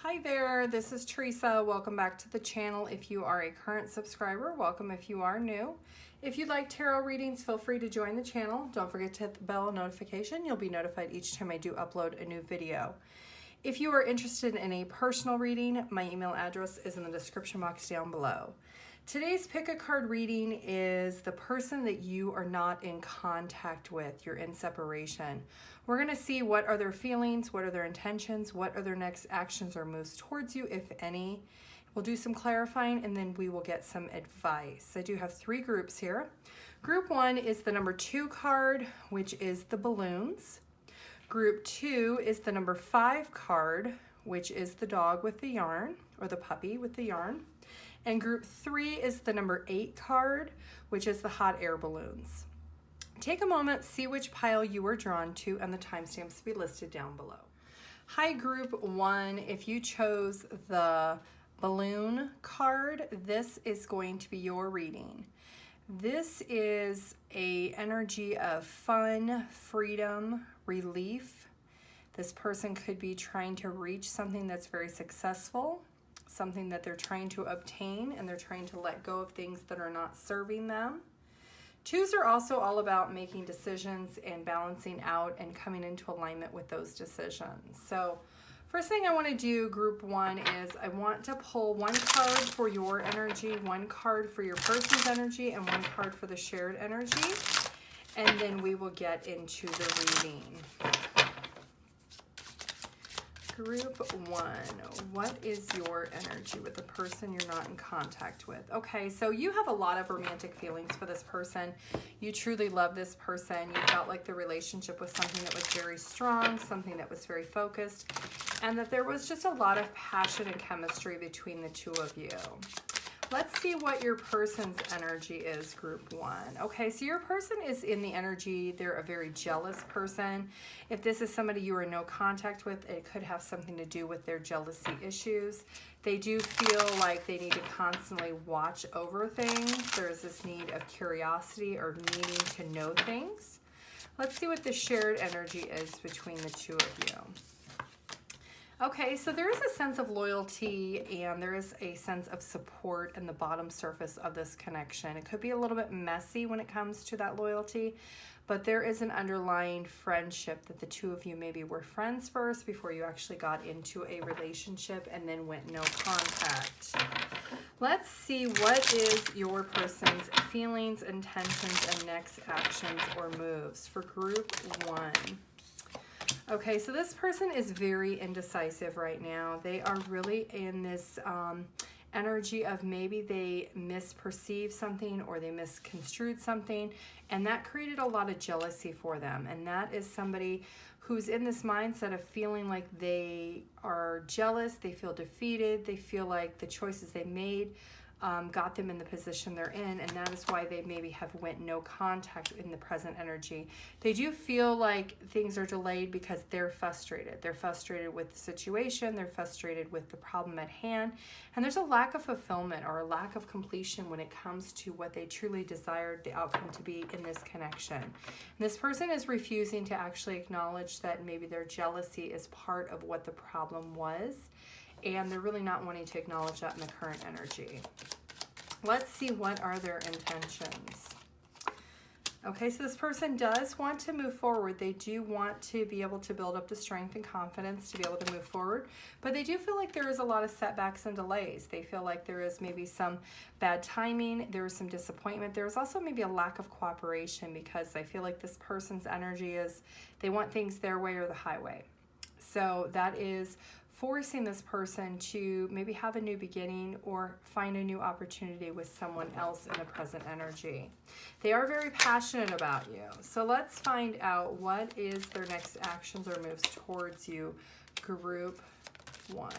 Hi there, this is Teresa. Welcome back to the channel. If you are a current subscriber, welcome if you are new. If you'd like tarot readings, feel free to join the channel. Don't forget to hit the bell notification. You'll be notified each time I do upload a new video. If you are interested in a personal reading, my email address is in the description box down below. Today's pick a card reading is the person that you are not in contact with. You're in separation. We're going to see what are their feelings, what are their intentions, what are their next actions or moves towards you, if any. We'll do some clarifying and then we will get some advice. I do have three groups here. Group 1 is the number 2 card, which is the balloons. Group 2 is the number 5 card, which is the dog with the yarn, or the puppy with the yarn. And group 3 is the number 8 card, which is the hot air balloons. Take a moment, see which pile you were drawn to, and the timestamps will be listed down below. Hi, group 1. If you chose the balloon card, this is going to be your reading. This is an energy of fun, freedom, relief. This person could be trying to reach something that's very successful, something that they're trying to obtain, and they're trying to let go of things that are not serving them. 2s are also all about making decisions and balancing out and coming into alignment with those decisions. So first thing I want to do, group 1, is I want to pull one card for your energy, one card for your person's energy, and one card for the shared energy. And then we will get into the reading. Group 1, what is your energy with the person you're not in contact with? Okay, so you have a lot of romantic feelings for this person. You truly love this person. You felt like the relationship was something that was very strong, something that was very focused, and that there was just a lot of passion and chemistry between the two of you. Let's see what your person's energy is, group 1. Okay, so your person is in the energy, they're a very jealous person. If this is somebody you are in no contact with, it could have something to do with their jealousy issues. They do feel like they need to constantly watch over things. There's this need of curiosity or needing to know things. Let's see what the shared energy is between the two of you. Okay, so there is a sense of loyalty and there is a sense of support in the bottom surface of this connection. It could be a little bit messy when it comes to that loyalty, but there is an underlying friendship that the two of you maybe were friends first before you actually got into a relationship and then went no contact. Let's see what is your person's feelings, intentions, and next actions or moves for group 1. Okay, so this person is very indecisive right now. They are really in this energy of maybe they misperceived something or they misconstrued something, and that created a lot of jealousy for them. And that is somebody who's in this mindset of feeling like they are jealous, they feel defeated, they feel like the choices they made got them in the position they're in, and that is why they maybe have went no contact in the present energy. They do feel like things are delayed because they're frustrated. They're frustrated with the situation, they're frustrated with the problem at hand, and there's a lack of fulfillment or a lack of completion when it comes to what they truly desired the outcome to be in this connection. And this person is refusing to actually acknowledge that maybe their jealousy is part of what the problem was, and they're really not wanting to acknowledge that in the current energy. Let's see what are their intentions. Okay, so this person does want to move forward. They do want to be able to build up the strength and confidence to be able to move forward, but they do feel like there is a lot of setbacks and delays. They feel like there is maybe some bad timing, there is some disappointment. There's also maybe a lack of cooperation because I feel like this person's energy is they want things their way or the highway. So that is forcing this person to maybe have a new beginning or find a new opportunity with someone else in the present energy. They are very passionate about you. So let's find out what is their next actions or moves towards you, group 1.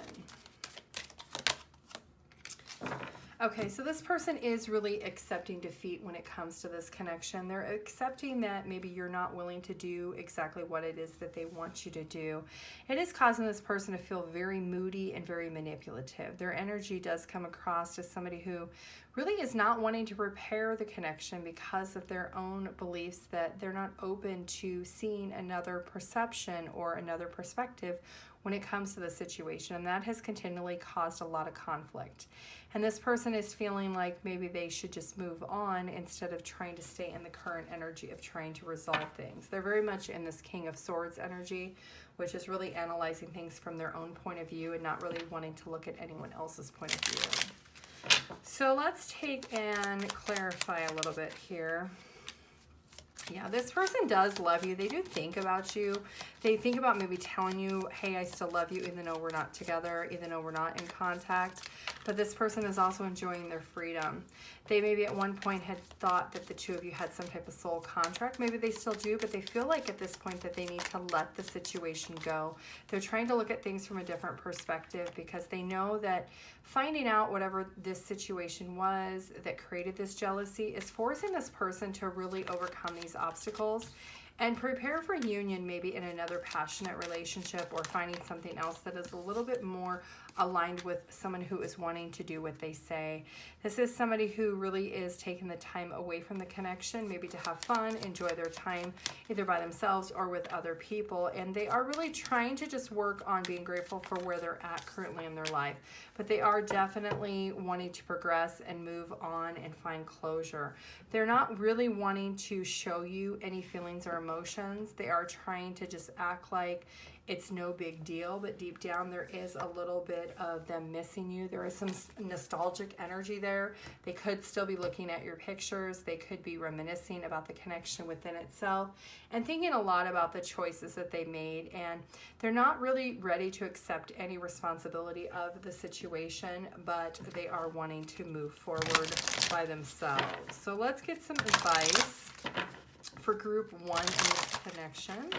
Okay, so this person is really accepting defeat when it comes to this connection. They're accepting that maybe you're not willing to do exactly what it is that they want you to do. It is causing this person to feel very moody and very manipulative. Their energy does come across as somebody who really is not wanting to repair the connection because of their own beliefs, that they're not open to seeing another perception or another perspective when it comes to the situation, and that has continually caused a lot of conflict. And this person is feeling like maybe they should just move on instead of trying to stay in the current energy of trying to resolve things. They're very much in this King of Swords energy, which is really analyzing things from their own point of view and not really wanting to look at anyone else's point of view. So let's take and clarify a little bit here. Yeah, this person does love you. They do think about you. They think about maybe telling you, hey, I still love you, even though we're not together, even though we're not in contact. But this person is also enjoying their freedom. They maybe at one point had thought that the two of you had some type of soul contract. Maybe they still do, but they feel like at this point that they need to let the situation go. They're trying to look at things from a different perspective because they know that finding out whatever this situation was that created this jealousy is forcing this person to really overcome these obstacles and prepare for union, maybe in another passionate relationship, or finding something else that is a little bit more aligned with someone who is wanting to do what they say. This is somebody who really is taking the time away from the connection, maybe to have fun, enjoy their time either by themselves or with other people. And they are really trying to just work on being grateful for where they're at currently in their life. But they are definitely wanting to progress and move on and find closure. They're not really wanting to show you any feelings or emotions. They are trying to just act like it's no big deal, but deep down there is a little bit of them missing you. There is some nostalgic energy there. They could still be looking at your pictures. They could be reminiscing about the connection within itself and thinking a lot about the choices that they made. And they're not really ready to accept any responsibility of the situation, but they are wanting to move forward by themselves. So let's get some advice for group 1 in this connection.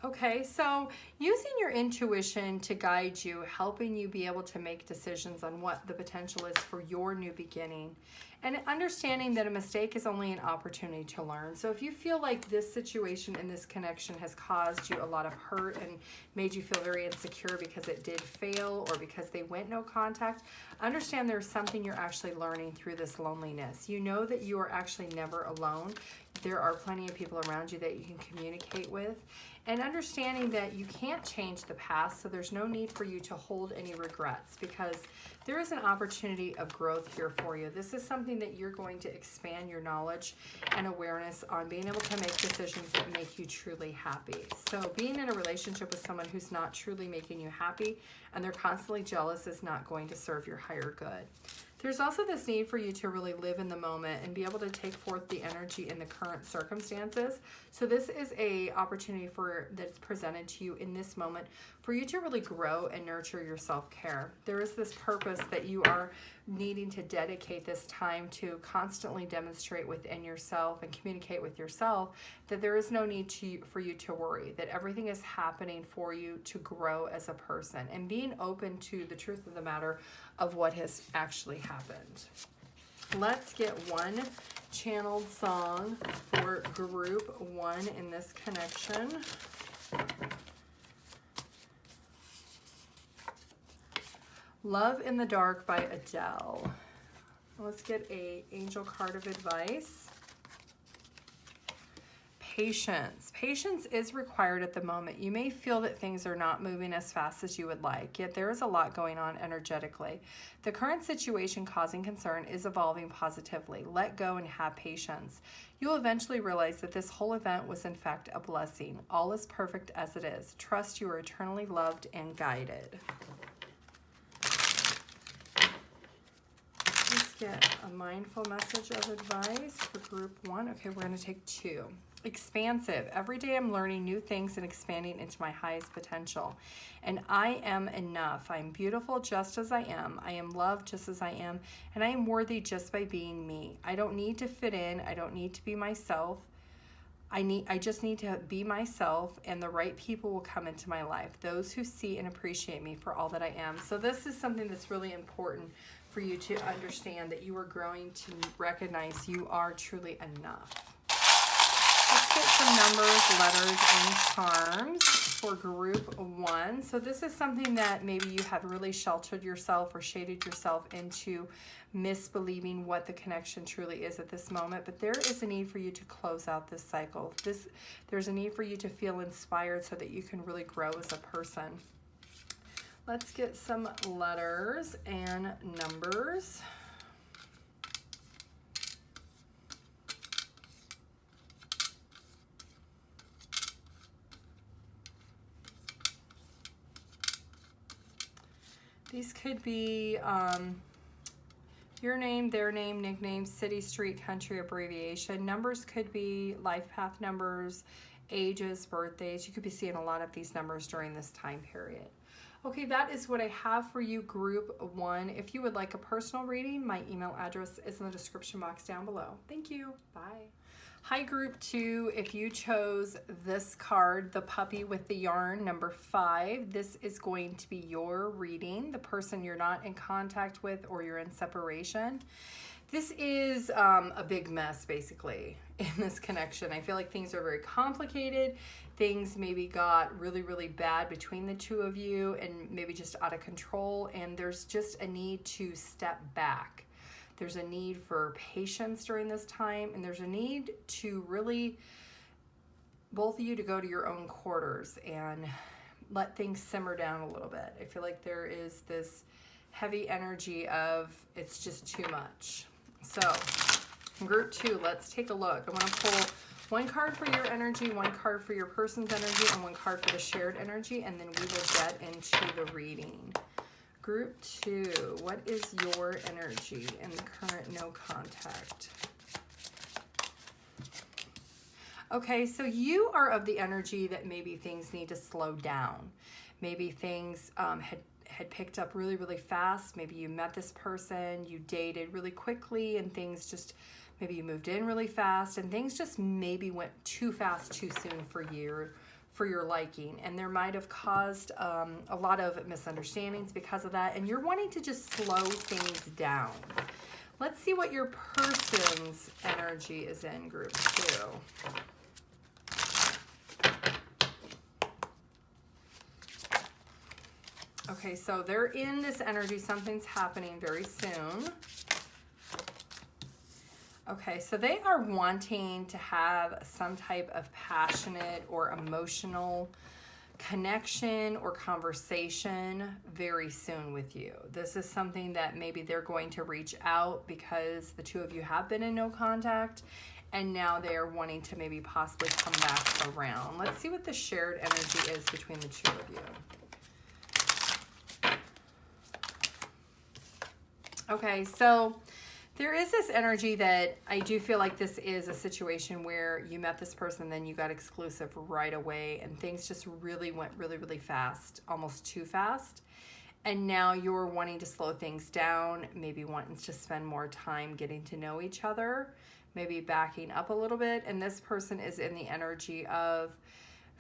Okay, so using your intuition to guide you, helping you be able to make decisions on what the potential is for your new beginning, and understanding that a mistake is only an opportunity to learn. So if you feel like this situation in this connection has caused you a lot of hurt and made you feel very insecure because it did fail or because they went no contact, understand there's something you're actually learning through this loneliness. You know that you are actually never alone. There are plenty of people around you that you can communicate with. And understanding that you can't change the past, so there's no need for you to hold any regrets because there is an opportunity of growth here for you. This is something that you're going to expand your knowledge and awareness on, being able to make decisions that make you truly happy. So being in a relationship with someone who's not truly making you happy and they're constantly jealous is not going to serve your higher good. There's also this need for you to really live in the moment and be able to take forth the energy in the current circumstances. So this is an opportunity that's presented to you in this moment for you to really grow and nurture your self-care. There is this purpose that you are needing to dedicate this time to constantly demonstrate within yourself and communicate with yourself that there is no need for you to worry, that everything is happening for you to grow as a person, and being open to the truth of the matter of what has actually happened. Let's get one channeled song for group 1 in this connection. Love in the Dark by Adele. Let's get an angel card of advice. Patience. Patience is required at the moment. You may feel that things are not moving as fast as you would like, yet there is a lot going on energetically. The current situation causing concern is evolving positively. Let go and have patience. You'll eventually realize that this whole event was in fact a blessing. All is perfect as it is. Trust you are eternally loved and guided. Let's get a mindful message of advice for group 1. Okay, we're going to take 2. Expansive. Every day I'm learning new things and expanding into my highest potential. And I am enough. I am beautiful just as I am. I am loved just as I am. And I am worthy just by being me. I don't need to fit in. I don't need to be myself. I just need to be myself, and the right people will come into my life. Those who see and appreciate me for all that I am. So this is something that's really important for you to understand, that you are growing to recognize you are truly enough. Let's get some numbers, letters, and charms for group 1. So this is something that maybe you have really sheltered yourself or shaded yourself into misbelieving what the connection truly is at this moment. But there is a need for you to close out this cycle. There's a need for you to feel inspired so that you can really grow as a person. Let's get some letters and numbers. These could be your name, their name, nickname, city, street, country, abbreviation. Numbers could be life path numbers, ages, birthdays. You could be seeing a lot of these numbers during this time period. Okay, that is what I have for you, group 1. If you would like a personal reading, my email address is in the description box down below. Thank you. Bye. Hi, group 2. If you chose this card, the puppy with the yarn, number 5, this is going to be your reading, the person you're not in contact with or you're in separation. This is a big mess, basically, in this connection. I feel like things are very complicated. Things maybe got really, really bad between the two of you and maybe just out of control, and there's just a need to step back. There's a need for patience during this time, and there's a need to really, both of you, to go to your own quarters and let things simmer down a little bit. I feel like there is this heavy energy of it's just too much. So, group 2, let's take a look. I want to pull one card for your energy, one card for your person's energy, and one card for the shared energy, and then we will get into the reading. Group 2, what is your energy in the current no contact? Okay, so you are of the energy that maybe things need to slow down. Maybe things had picked up really, really fast. Maybe you met this person, you dated really quickly, and things just, maybe you moved in really fast, and things just maybe went too fast, too soon for your liking, and there might have caused a lot of misunderstandings because of that, and you're wanting to just slow things down. Let's see what your person's energy is in, group 2. Okay, so they're in this energy. Something's happening very soon. Okay, so they are wanting to have some type of passionate or emotional connection or conversation very soon with you. This is something that maybe they're going to reach out because the two of you have been in no contact, and now they are wanting to maybe possibly come back around. Let's see what the shared energy is between the two of you. Okay, so there is this energy that I do feel like this is a situation where you met this person, then you got exclusive right away, and things just really went really, really fast, almost too fast. And now you're wanting to slow things down, maybe wanting to spend more time getting to know each other, maybe backing up a little bit. And this person is in the energy of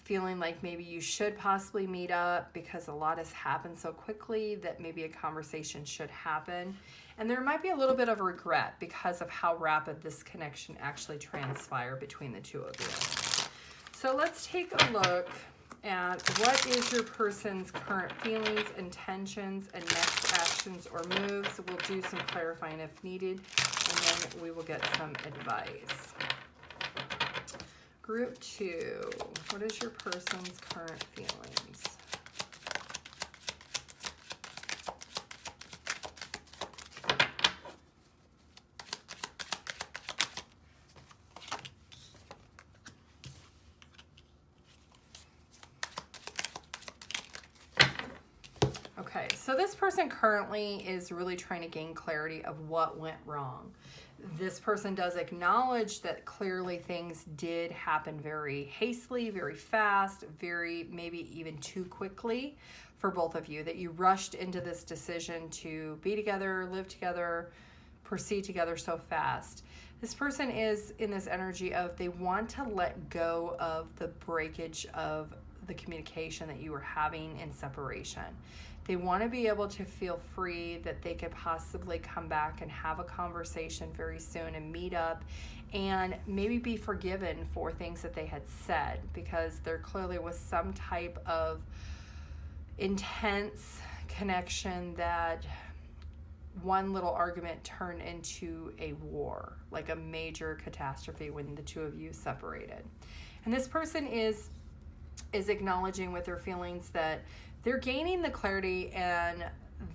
feeling like maybe you should possibly meet up because a lot has happened so quickly that maybe a conversation should happen. And there might be a little bit of regret because of how rapid this connection actually transpired between the two of you. So let's take a look at what is your person's current feelings, intentions, and next actions or moves. We'll do some clarifying if needed, and then we will get some advice. Group 2, what is your person's current feelings? Okay, so this person currently is really trying to gain clarity of what went wrong. This person does acknowledge that clearly things did happen very hastily, very fast, very maybe even too quickly for both of you, that you rushed into this decision to be together, live together, proceed together so fast. This person is in this energy of they want to let go of the breakage of the communication that you were having in separation. They want to be able to feel free that they could possibly come back and have a conversation very soon and meet up and maybe be forgiven for things that they had said, because there clearly was some type of intense connection that one little argument turned into a war, like a major catastrophe when the two of you separated. And this person is acknowledging with their feelings that they're gaining the clarity and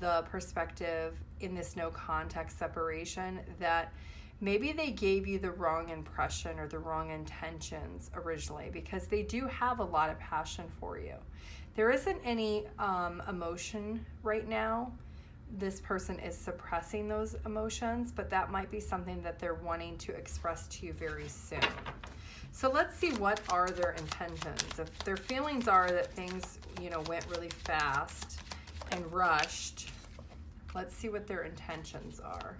the perspective in this no contact separation that maybe they gave you the wrong impression or the wrong intentions originally, because they do have a lot of passion for you. There isn't any emotion right now. This person is suppressing those emotions, but that might be something that they're wanting to express to you very soon. So let's see, what are their intentions? If their feelings are that things, went really fast and rushed, let's see what their intentions are.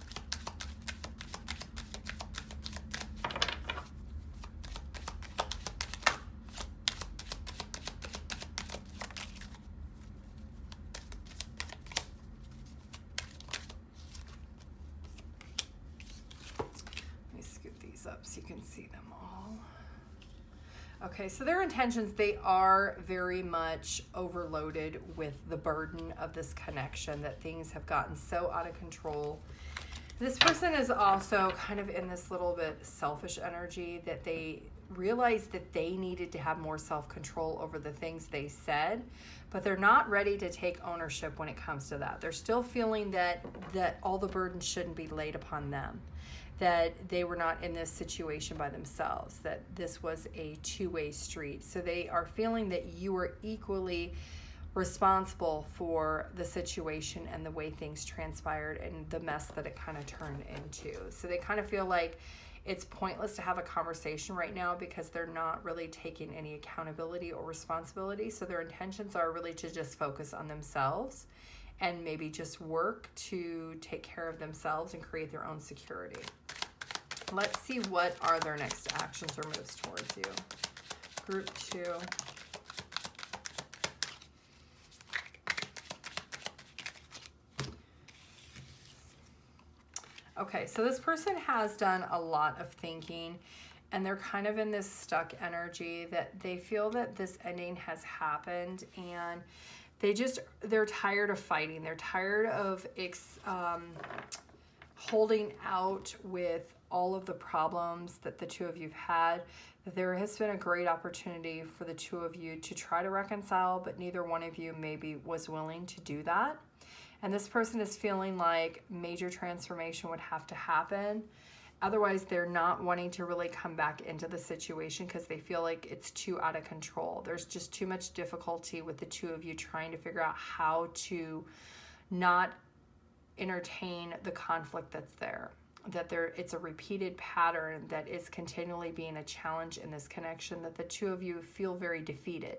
Let me scoop these up so you can see them all. Okay, so their intentions, they are very much overloaded with the burden of this connection, that things have gotten so out of control. This person is also kind of in this little bit selfish energy, that they realized that they needed to have more self-control over the things they said, but they're not ready to take ownership when it comes to that. They're still feeling that all the burden shouldn't be laid upon them, that they were not in this situation by themselves, that this was a two-way street. So they are feeling that you are equally responsible for the situation and the way things transpired and the mess that it kind of turned into. So they kind of feel like it's pointless to have a conversation right now because they're not really taking any accountability or responsibility. So their intentions are really to just focus on themselves and maybe just work to take care of themselves and create their own security. Let's see, what are their next actions or moves towards you? Group 2. Okay, so this person has done a lot of thinking, and they're kind of in this stuck energy that they feel that this ending has happened, and they're tired of fighting. They're tired of holding out with all of the problems that the two of you have had. There has been a great opportunity for the two of you to try to reconcile, but neither one of you maybe was willing to do that. And this person is feeling like major transformation would have to happen. Otherwise, they're not wanting to really come back into the situation because they feel like it's too out of control. There's just too much difficulty with the two of you trying to figure out how to not entertain the conflict that's there. It's a repeated pattern that is continually being a challenge in this connection, that the two of you feel very defeated.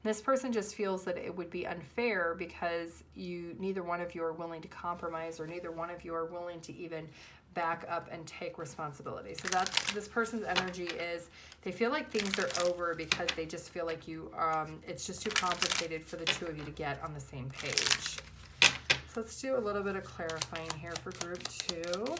And this person just feels that it would be unfair because neither one of you are willing to compromise, or neither one of you are willing to even back up and take responsibility. So that's this person's energy, is they feel like things are over because they just feel like it's just too complicated for the two of you to get on the same page. So let's do a little bit of clarifying here for group 2.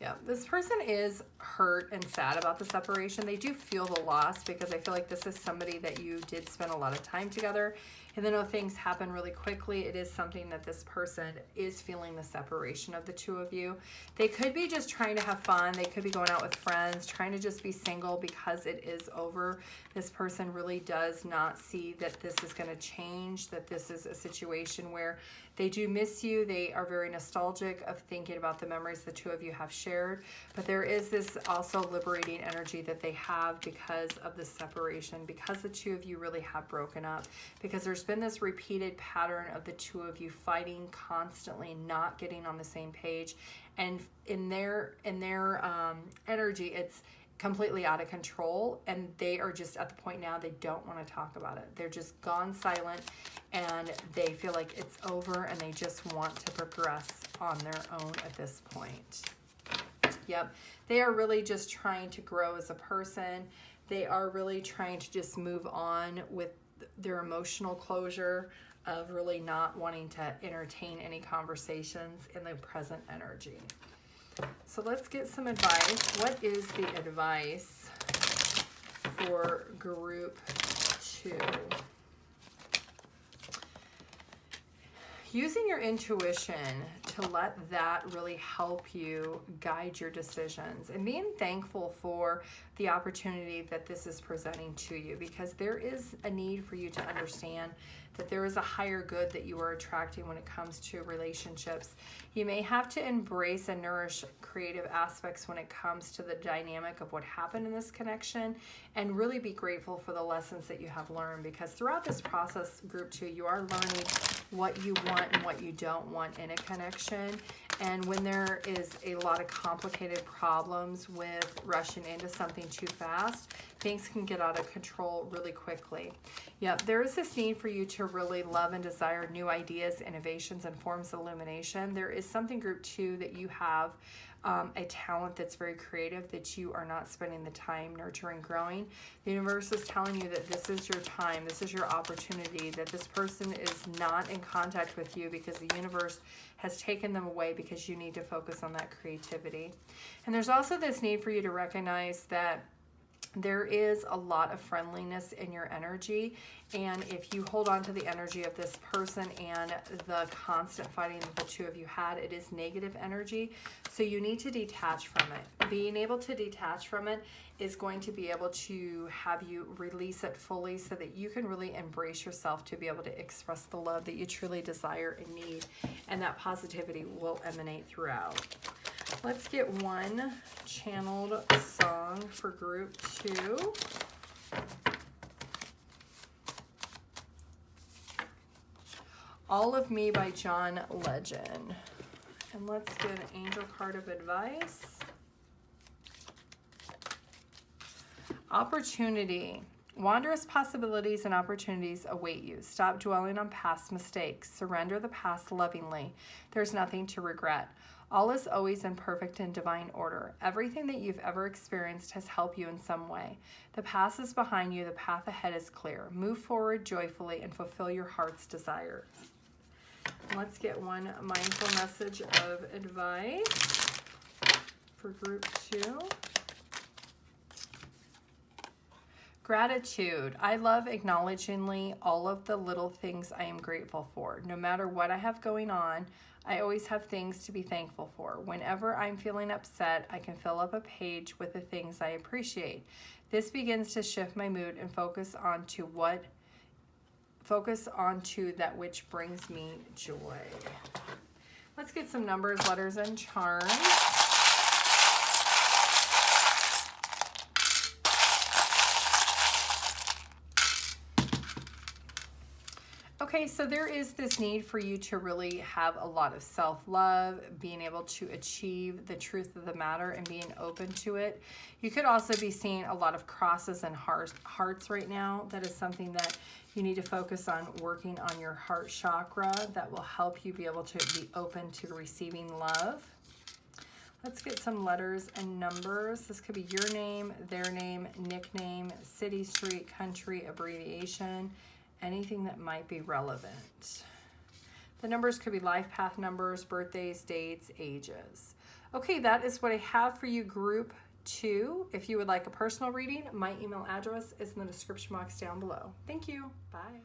Yeah, this person is hurt and sad about the separation. They do feel the loss because I feel like this is somebody that you did spend a lot of time together. And then when things happen really quickly, it is something that this person is feeling the separation of the two of you. They could be just trying to have fun. They could be going out with friends, trying to just be single because it is over. This person really does not see that this is going to change, that this is a situation where they do miss you. They are very nostalgic of thinking about the memories the two of you have shared. But there is this also liberating energy that they have because of the separation, because the two of you really have broken up, because there's been this repeated pattern of the two of you fighting constantly, not getting on the same page. And in their energy, it's completely out of control, and they are just at the point now they don't want to talk about it. They're just gone silent, and they feel like it's over, and they just want to progress on their own at this point. Yep. They are really just trying to grow as a person. They are really trying to just move on with their emotional closure of really not wanting to entertain any conversations in the present energy. So let's get some advice. What is the advice for group 2? Using your intuition to let that really help you guide your decisions, and being thankful for the opportunity that this is presenting to you, because there is a need for you to understand that there is a higher good that you are attracting when it comes to relationships. You may have to embrace and nourish creative aspects when it comes to the dynamic of what happened in this connection, and really be grateful for the lessons that you have learned, because throughout this process, group 2, you are learning what you want and what you don't want in a connection. And when there is a lot of complicated problems with rushing into something too fast, things can get out of control really quickly. Yep, there is this need for you to really love and desire new ideas, innovations, and forms of illumination. There is something, group 2, that you have a talent that's very creative that you are not spending the time nurturing, growing. The universe is telling you that this is your time, this is your opportunity, that this person is not in contact with you because the universe has taken them away, because you need to focus on that creativity. And there's also this need for you to recognize that there is a lot of friendliness in your energy, and if you hold on to the energy of this person and the constant fighting that the two of you had, it is negative energy. So you need to detach from it. Being able to detach from it is going to be able to have you release it fully, so that you can really embrace yourself to be able to express the love that you truly desire and need, and that positivity will emanate throughout. Let's get one channeled song for group 2. All of Me by John Legend. And let's get an angel card of advice. Opportunity. Wondrous possibilities and opportunities await you. Stop dwelling on past mistakes. Surrender the past lovingly. There's nothing to regret. All is always in perfect and divine order. Everything that you've ever experienced has helped you in some way. The past is behind you. The path ahead is clear. Move forward joyfully and fulfill your heart's desire. Let's get one mindful message of advice for group 2. Gratitude. I love acknowledgingly all of the little things I am grateful for. No matter what I have going on, I always have things to be thankful for. Whenever I'm feeling upset, I can fill up a page with the things I appreciate. This begins to shift my mood and focus on that which brings me joy. Let's get some numbers, letters, and charms. Okay, so there is this need for you to really have a lot of self-love, being able to achieve the truth of the matter and being open to it. You could also be seeing a lot of crosses and hearts right now. That is something that you need to focus on, working on your heart chakra. That will help you be able to be open to receiving love. Let's get some letters and numbers. This could be your name, their name, nickname, city, street, country, abbreviation, anything that might be relevant. The numbers could be life path numbers, birthdays, dates, ages. Okay, that is what I have for you, group 2. If you would like a personal reading, my email address is in the description box down below. Thank you. Bye.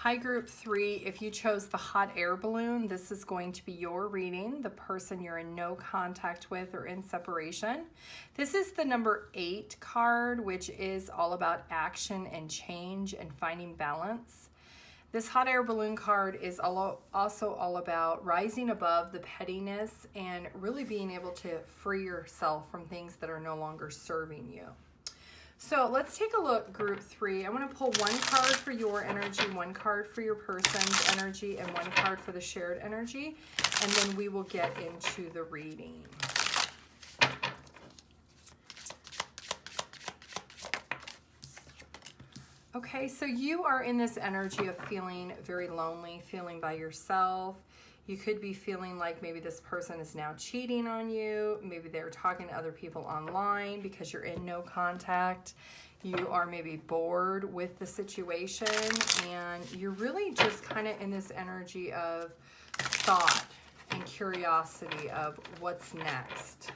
Hi, group 3. If you chose the hot air balloon, this is going to be your reading, the person you're in no contact with or in separation. This is the number 8 card, which is all about action and change and finding balance. This hot air balloon card is also all about rising above the pettiness and really being able to free yourself from things that are no longer serving you. So let's take a look, group 3. I want to pull one card for your energy, one card for your person's energy, and one card for the shared energy, and then we will get into the reading. Okay, so you are in this energy of feeling very lonely, feeling by yourself. You could be feeling like maybe this person is now cheating on you. Maybe they're talking to other people online because you're in no contact. You are maybe bored with the situation, and you're really just kind of in this energy of thought and curiosity of what's next.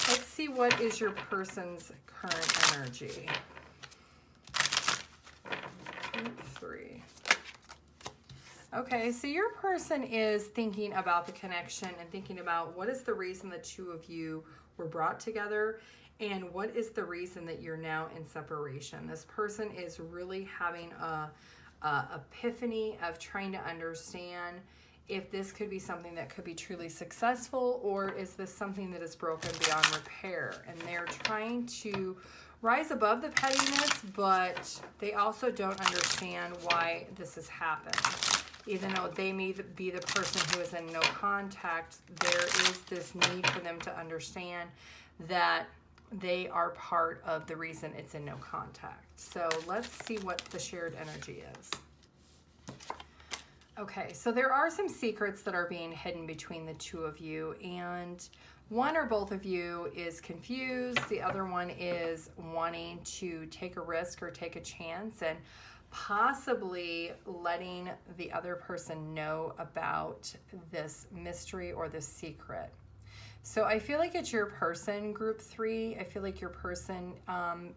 Let's see, what is your person's current energy? 2, 3. Okay, so your person is thinking about the connection and thinking about what is the reason the two of you were brought together, and what is the reason that you're now in separation. This person is really having a epiphany of trying to understand if this could be something that could be truly successful, or is this something that is broken beyond repair. And they're trying to rise above the pettiness, but they also don't understand why this has happened. Even though they may be the person who is in no contact, there is this need for them to understand that they are part of the reason it's in no contact. So let's see what the shared energy is. Okay, so there are some secrets that are being hidden between the two of you, and one or both of you is confused. The other one is wanting to take a risk or take a chance, and possibly letting the other person know about this mystery or this secret. So I feel like it's your person, group 3. I feel like your person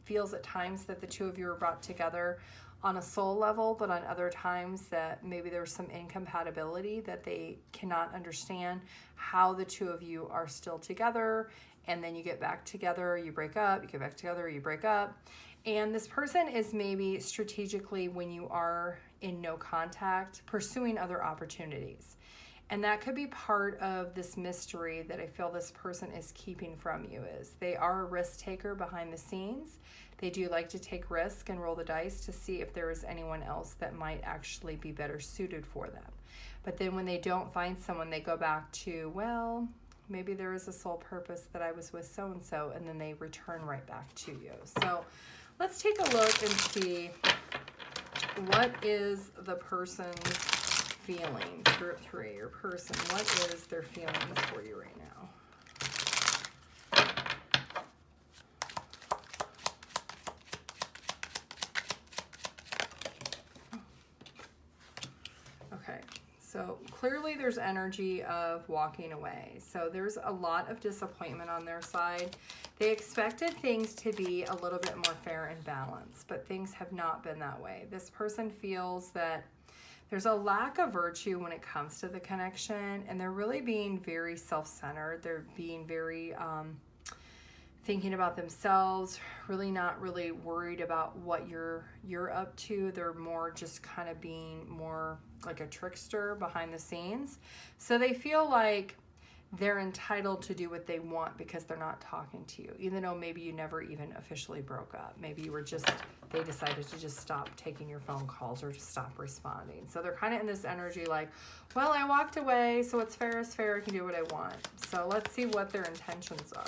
feels at times that the two of you are brought together on a soul level, but on other times that maybe there's some incompatibility, that they cannot understand how the two of you are still together, and then you get back together, you break up, you get back together, you break up. And this person is maybe strategically, when you are in no contact, pursuing other opportunities. And that could be part of this mystery that I feel this person is keeping from you. Is they are a risk taker behind the scenes. They do like to take risk and roll the dice to see if there is anyone else that might actually be better suited for them. But then when they don't find someone, they go back to, well, maybe there is a sole purpose that I was with so-and-so, and then they return right back to you. So let's take a look and see what is the person's feelings. Group 3, your person, what is their feelings for you right now? Okay, so clearly there's energy of walking away. So there's a lot of disappointment on their side. They expected things to be a little bit more fair and balanced, but things have not been that way. This person feels that there's a lack of virtue when it comes to the connection, and they're really being very self-centered. They're being very thinking about themselves, really not really worried about what you're up to. They're more just kind of being more like a trickster behind the scenes. So they feel like they're entitled to do what they want because they're not talking to you, even though maybe you never even officially broke up. Maybe you were just, they decided to just stop taking your phone calls or to stop responding. So they're kind of in this energy like, well, I walked away, so what's fair is fair, I can do what I want. So let's see what their intentions are.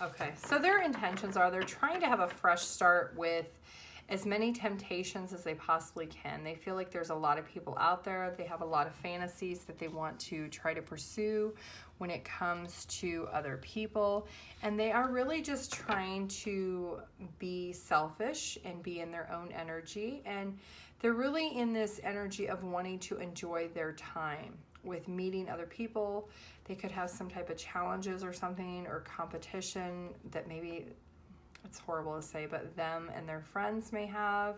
Okay, so their intentions are they're trying to have a fresh start with as many temptations as they possibly can. They feel like there's a lot of people out there. They have a lot of fantasies that they want to try to pursue when it comes to other people. And they are really just trying to be selfish and be in their own energy. And they're really in this energy of wanting to enjoy their time with meeting other people. They could have some type of challenges or something, or competition that maybe, it's horrible to say, but them and their friends may have.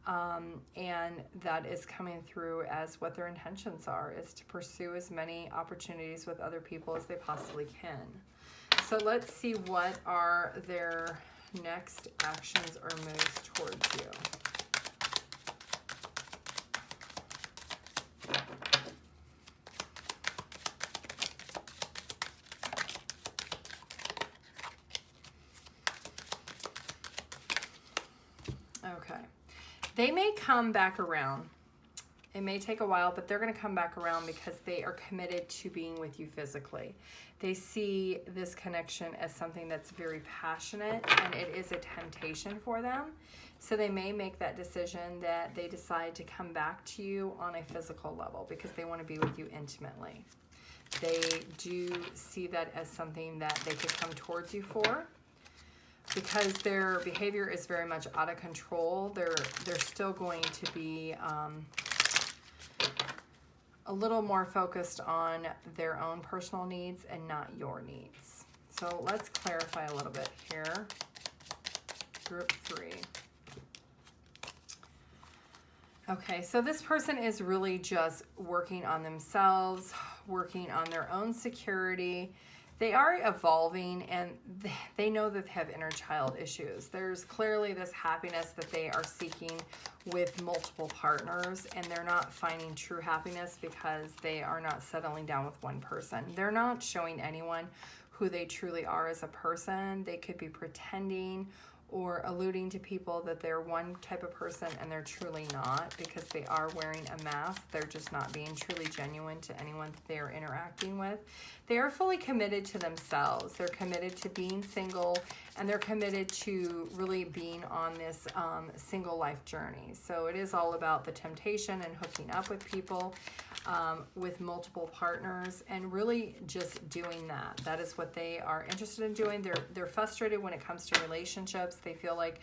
And that is coming through as what their intentions are, is to pursue as many opportunities with other people as they possibly can. So let's see what are their next actions or moves towards you. Okay, they may come back around It may take a while, but they're going to come back around because they are committed to being with you physically. They see this connection as something that's very passionate, and it is a temptation for them. So they may make that decision that they decide to come back to you on a physical level because they want to be with you intimately. They do see that as something that they could come towards you for. Because their behavior is very much out of control, they're still going to be a little more focused on their own personal needs and not your needs. So let's clarify a little bit here. Group 3. Okay, so this person is really just working on themselves, working on their own security. They are evolving, and they know that they have inner child issues. There's clearly this happiness that they are seeking with multiple partners, and they're not finding true happiness because they are not settling down with one person. They're not showing anyone who they truly are as a person. They could be pretending or alluding to people that they're one type of person and they're truly not, because they are wearing a mask. They're just not being truly genuine to anyone that they are interacting with. They are fully committed to themselves. They're committed to being single, and they're committed to really being on this single life journey. So it is all about the temptation and hooking up with people, with multiple partners, and really just doing that. That is what they are interested in doing. They're frustrated when it comes to relationships. They feel like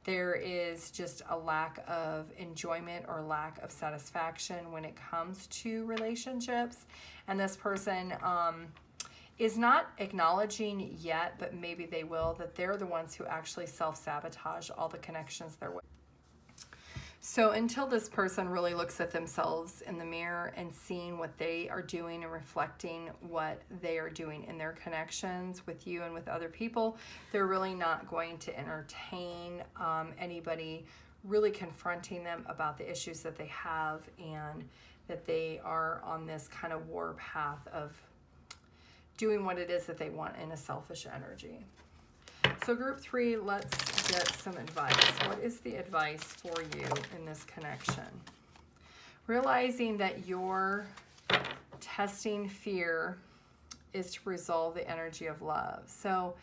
there is just a lack of enjoyment or lack of satisfaction when it comes to relationships. And this person is not acknowledging yet, but maybe they will, that they're the ones who actually self-sabotage all the connections they're with. So until this person really looks at themselves in the mirror and seeing what they are doing and reflecting what they are doing in their connections with you and with other people, they're really not going to entertain anybody really confronting them about the issues that they have, and that they are on this kind of war path of doing what it is that they want in a selfish energy. So group 3, let's get some advice. What is the advice for you in this connection? Realizing that your testing fear is to resolve the energy of love. So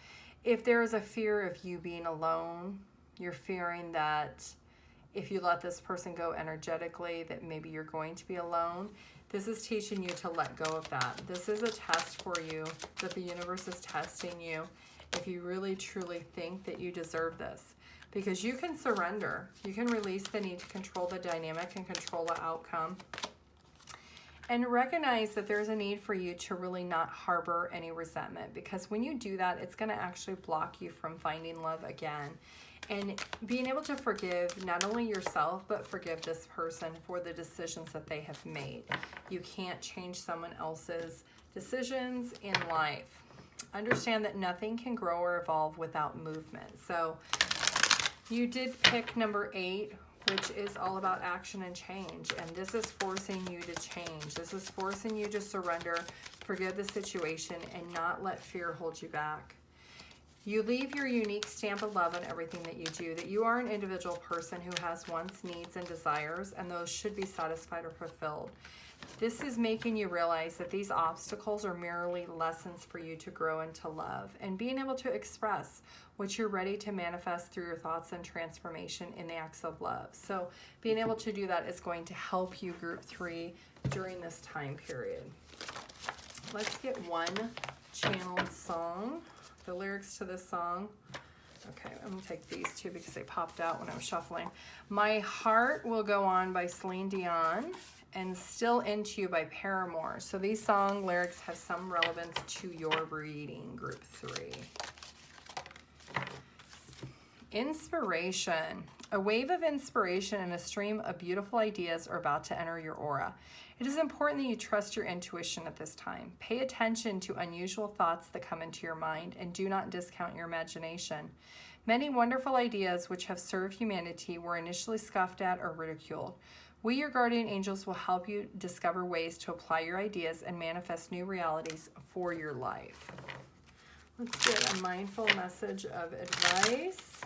if there is a fear of you being alone, you're fearing that if you let this person go energetically, that maybe you're going to be alone. This is teaching you to let go of that. This is a test for you, that the universe is testing you if you really truly think that you deserve this. Because you can surrender. You can release the need to control the dynamic and control the outcome. And recognize that there's a need for you to really not harbor any resentment. Because when you do that, it's going to actually block you from finding love again. And being able to forgive not only yourself, but forgive this person for the decisions that they have made. You can't change someone else's decisions in life. Understand that nothing can grow or evolve without movement. So you did pick number 8, which is all about action and change. And this is forcing you to change. This is forcing you to surrender, forgive the situation, and not let fear hold you back. You leave your unique stamp of love on everything that you do, that you are an individual person who has wants, needs, and desires, and those should be satisfied or fulfilled. This is making you realize that these obstacles are merely lessons for you to grow into love and being able to express what you're ready to manifest through your thoughts and transformation in the acts of love. So being able to do that is going to help you, group 3, during this time period. Let's get one channeled song. The lyrics to this song. Okay, I'm going to take these two because they popped out when I was shuffling. My Heart Will Go On by Celine Dion, and Still Into You by Paramore. So these song lyrics have some relevance to your reading, group 3. Inspiration. A wave of inspiration and a stream of beautiful ideas are about to enter your aura. It is important that you trust your intuition at this time. Pay attention to unusual thoughts that come into your mind, and do not discount your imagination. Many wonderful ideas which have served humanity were initially scoffed at or ridiculed. We, your guardian angels, will help you discover ways to apply your ideas and manifest new realities for your life. Let's get a mindful message of advice.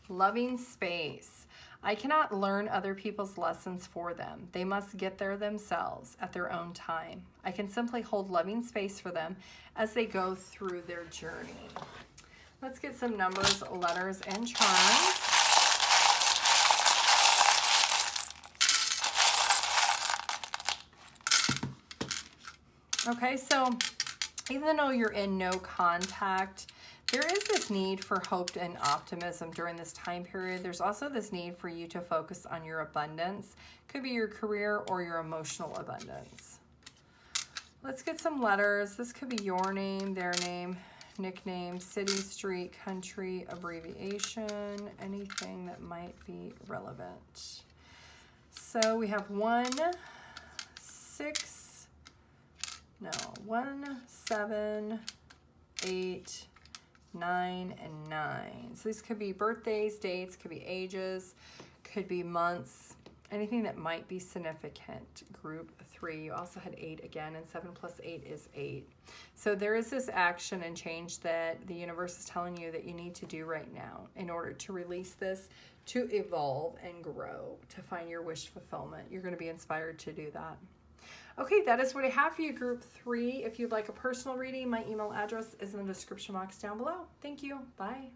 Loving space. I cannot learn other people's lessons for them. They must get there themselves at their own time. I can simply hold loving space for them as they go through their journey. Let's get some numbers, letters, and charms. Okay, so even though you're in no contact, there is this need for hope and optimism during this time period. There's also this need for you to focus on your abundance. Could be your career or your emotional abundance. Let's get some letters. This could be your name, their name, nickname, city, street, country, abbreviation, anything that might be relevant. So we have 1, 7, 8, 9, and 9. So these could be birthdays, dates, could be ages, could be months, anything that might be significant. Group 3, you also had 8 again, and 7 plus 8 is 8. So there is this action and change that the universe is telling you that you need to do right now in order to release this, to evolve and grow, to find your wish fulfillment. You're going to be inspired to do that. Okay, that is what I have for you, Group 3. If you'd like a personal reading, my email address is in the description box down below. Thank you. Bye.